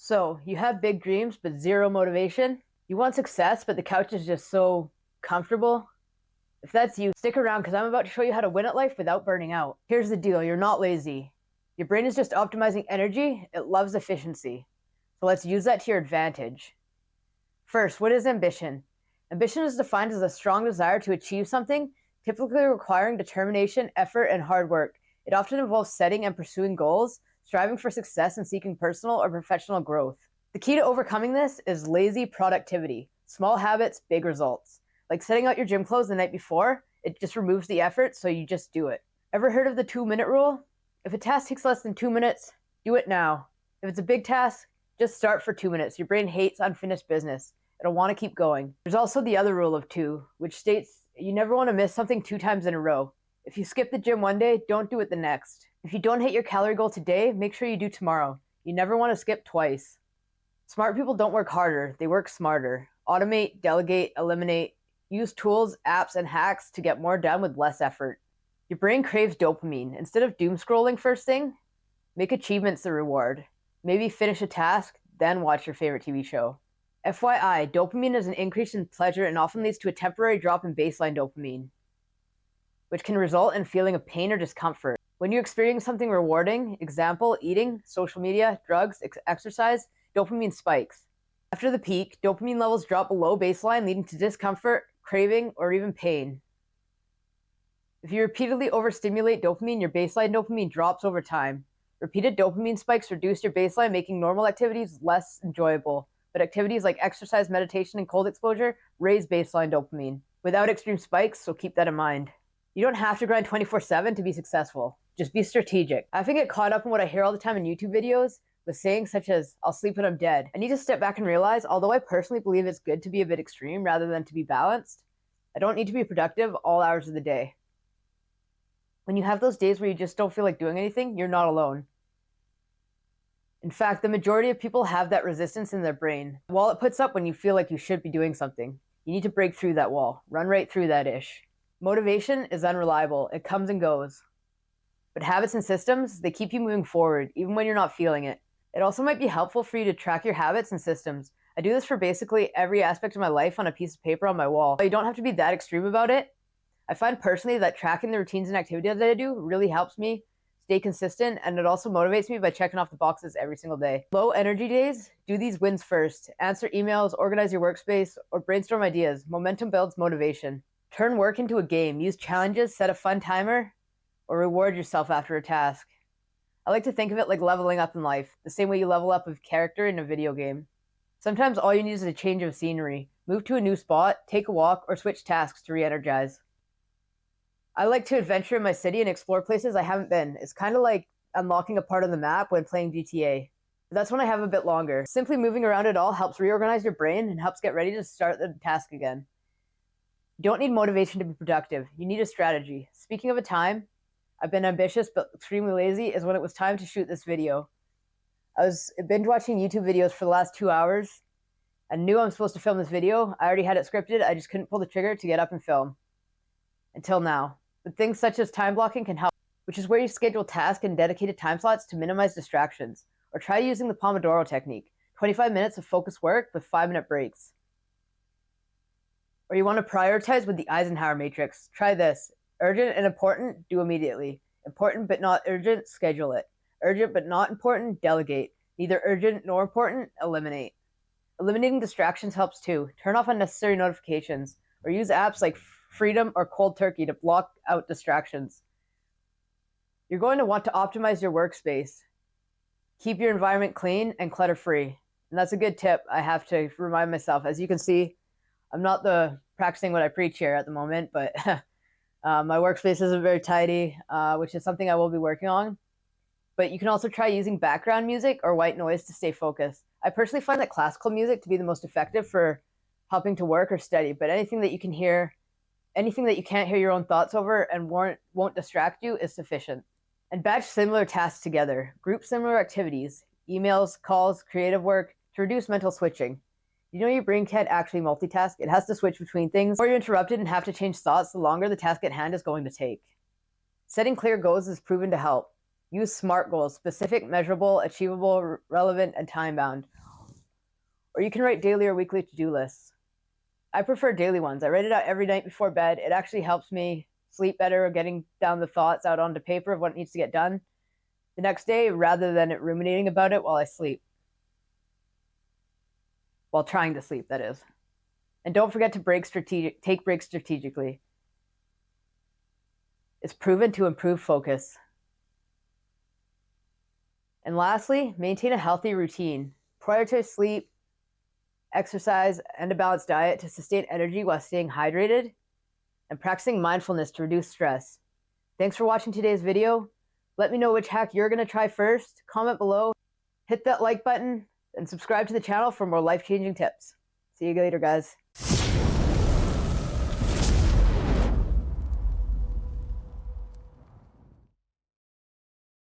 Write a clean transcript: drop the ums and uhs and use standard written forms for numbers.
So, you have big dreams but zero motivation? You want success, but the couch is just so comfortable? If that's you, stick around because I'm about to show you how to win at life without burning out. Here's the deal, you're not lazy. Your brain is just optimizing energy, it loves efficiency. So let's use that to your advantage. First, what is ambition? Ambition is defined as a strong desire to achieve something, typically requiring determination, effort, and hard work. It often involves setting and pursuing goals, striving for success, and seeking personal or professional growth. The key to overcoming this is lazy productivity. Small habits, big results. Like setting out your gym clothes the night before, it just removes the effort, so you just do it. Ever heard of the 2-minute rule? If a task takes less than 2 minutes, do it now. If it's a big task, just start for 2 minutes. Your brain hates unfinished business. It'll want to keep going. There's also the other rule of 2, which states you never want to miss something 2 times in a row. If you skip the gym one day, don't do it the next. If you don't hit your calorie goal today, make sure you do tomorrow. You never want to skip twice. Smart people don't work harder, they work smarter. Automate, delegate, eliminate. Use tools, apps, and hacks to get more done with less effort. Your brain craves dopamine. Instead of doom scrolling first thing, make achievements the reward. Maybe finish a task, then watch your favorite TV show. FYI, dopamine is an increase in pleasure and often leads to a temporary drop in baseline dopamine, which can result in feeling of pain or discomfort. When you experience something rewarding, example, eating, social media, drugs, exercise, dopamine spikes. After the peak, dopamine levels drop below baseline, leading to discomfort, craving, or even pain. If you repeatedly overstimulate dopamine, your baseline dopamine drops over time. Repeated dopamine spikes reduce your baseline, making normal activities less enjoyable. But activities like exercise, meditation, and cold exposure raise baseline dopamine without extreme spikes, so keep that in mind. You don't have to grind 24/7 to be successful. Just be strategic. I often get caught up in what I hear all the time in YouTube videos with sayings such as, I'll sleep when I'm dead. I need to step back and realize, although I personally believe it's good to be a bit extreme rather than to be balanced, I don't need to be productive all hours of the day. When you have those days where you just don't feel like doing anything, you're not alone. In fact, the majority of people have that resistance in their brain. The wall it puts up when you feel like you should be doing something. You need to break through that wall. Run right through that ish. Motivation is unreliable. It comes and goes. But habits and systems, they keep you moving forward, even when you're not feeling it. It also might be helpful for you to track your habits and systems. I do this for basically every aspect of my life on a piece of paper on my wall. You don't have to be that extreme about it. I find personally that tracking the routines and activities that I do really helps me stay consistent, and it also motivates me by checking off the boxes every single day. Low energy days, do these wins first. Answer emails, organize your workspace, or brainstorm ideas. Momentum builds motivation. Turn work into a game. Use challenges, set a fun timer, or reward yourself after a task. I like to think of it like leveling up in life, the same way you level up a character in a video game. Sometimes all you need is a change of scenery. Move to a new spot, take a walk, or switch tasks to re-energize. I like to adventure in my city and explore places I haven't been. It's kind of like unlocking a part of the map when playing GTA. But that's when I have a bit longer. Simply moving around at all helps reorganize your brain and helps get ready to start the task again. You don't need motivation to be productive. You need a strategy. Speaking of a time, I've been ambitious but extremely lazy is when it was time to shoot this video. I was binge watching YouTube videos for the last 2 hours. I knew I'm supposed to film this video. I already had it scripted. I just couldn't pull the trigger to get up and film. Until now. But things such as time blocking can help, which is where you schedule tasks and dedicated time slots to minimize distractions. Or try using the Pomodoro technique, 25 minutes of focused work with 5-minute breaks. Or you want to prioritize with the Eisenhower matrix. Try this. Urgent and important, do immediately. Important but not urgent, schedule it. Urgent but not important, delegate. Neither urgent nor important, eliminate. Eliminating distractions helps too. Turn off unnecessary notifications, or use apps like Freedom or Cold Turkey to block out distractions. You're going to want to optimize your workspace. Keep your environment clean and clutter-free. And that's a good tip I have to remind myself. As you can see, I'm not practicing what I preach here at the moment, but my workspace isn't very tidy, which is something I will be working on. But you can also try using background music or white noise to stay focused. I personally find that classical music to be the most effective for helping to work or study, but anything that you can't hear your own thoughts over and won't distract you is sufficient. And batch similar tasks together. Group similar activities, emails, calls, creative work, to reduce mental switching. You know your brain can't actually multitask. It has to switch between things, or you're interrupted and have to change thoughts the longer the task at hand is going to take. Setting clear goals is proven to help. Use SMART goals: specific, measurable, achievable, relevant, and time-bound. Or you can write daily or weekly to-do lists. I prefer daily ones. I write it out every night before bed. It actually helps me sleep better, getting down the thoughts out onto paper of what needs to get done the next day, rather than it ruminating about it while I sleep. While trying to sleep, that is. And don't forget to take breaks strategically. It's proven to improve focus. And lastly, maintain a healthy routine. Prioritize sleep, exercise, and a balanced diet to sustain energy while staying hydrated, and practicing mindfulness to reduce stress. Thanks for watching today's video. Let me know which hack you're going to try first. Comment below, hit that like button, and subscribe to the channel for more life-changing tips. See you later, guys.